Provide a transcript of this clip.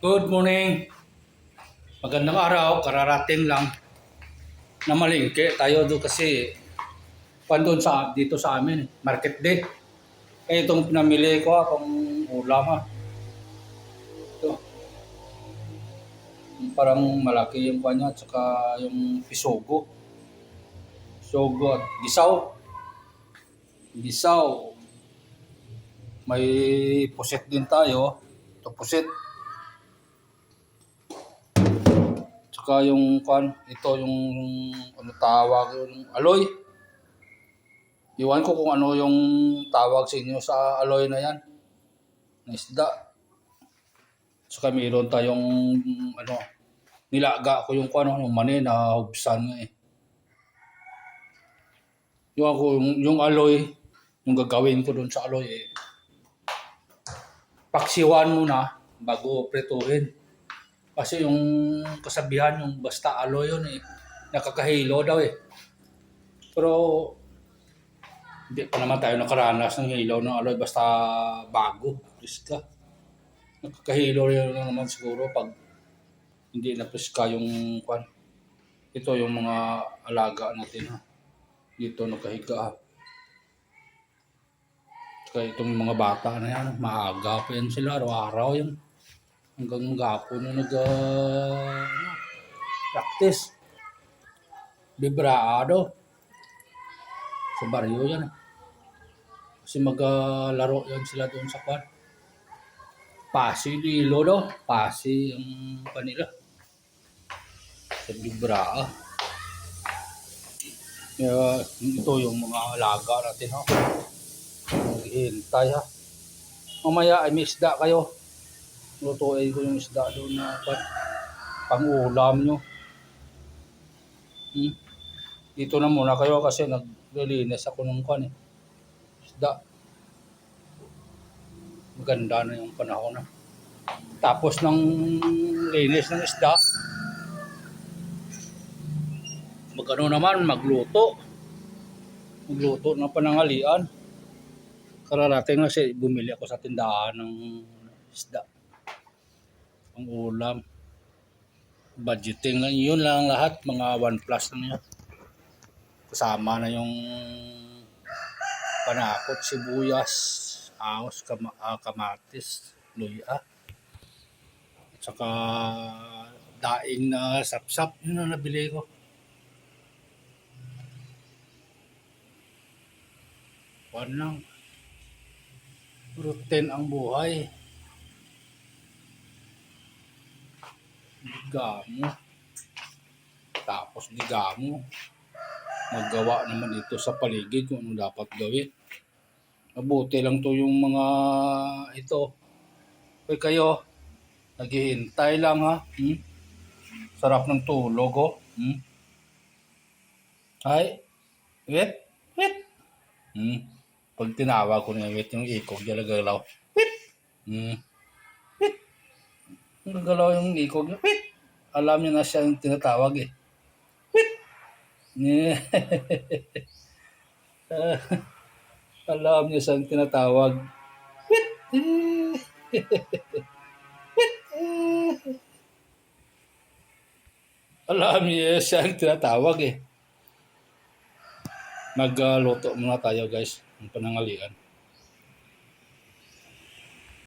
Good morning. Magandang araw. Kararating lang na malingke tayo doon kasi pandun dito sa amin, market day. Itong pinamili ko pang ulam Ito, parang malaki yung kanya at saka yung pisogo. Pisogo at gisaw. Gisaw. May puset din tayo. Ito puset. Saka yung ito yung ano tawag yung aloy. Iwan ko kung ano yung tawag sa inyo sa aloy na yan. Na isda. Saka mayroon tayong nilaga ko yung yung mani na hubsan nga eh. Yung aloy, yung gagawin ko doon sa aloy eh. Paksiwan muna bago prituhin. Kasi yung kasabihan, yung basta aloy yun eh, nakakahilo daw eh. Pero hindi pa naman tayo nakaranas ng hilaw ng aloy basta bago. Priska. Nakakahilo yun naman siguro pag hindi na priska yung Ito yung mga alaga natin Dito nakahiga Kaya itong mga bata na yan, maaga pa yan sila, araw-araw yan. Hanggang gapon na practice. Librado. Sa baryo yan. Kasi maglaro yan sila doon sa Pasi Lilo daw. Pasi ang kanila. Sa Libraa. Ito yung mga alaga natin Maghihintay Mamaya ay may isda kayo. Lutuin ko yung isda doon na pang-ulam nyo. Dito na muna kayo kasi naglilinis ako ng isda. Maganda na yung panahon Tapos ng linis ng isda, magluto. Magluto ng panangalian. Kararating na kasi bumili ako sa tindahan ng isda. Ang ulam. Budgeting lang. Yun lang lahat. Mga 1+ lang yan. Kasama na yung panakot, sibuyas, ahos, kamatis, luya. At saka daing na sapsap. Yun ang nabili ko. Lang. Routine ang buhay. Ligamo. Tapos ligamo. Maggawa naman dito sa paligid kung ano dapat gawin. Mabuti lang to yung mga ito. Kaya kayo, naghihintay lang Sarap ng tulog Ay, wait. Pag tinawag ko na wait yung ikog, galaw. Wait. Wait. Galaw yung ikog niya. Wait. Alam niya na siya yung tinatawag eh. Wait. Alam niya siya yung tinatawag. Wait. Alam niya siya yung tinatawag eh. Magluto muna tayo guys ng panangalian.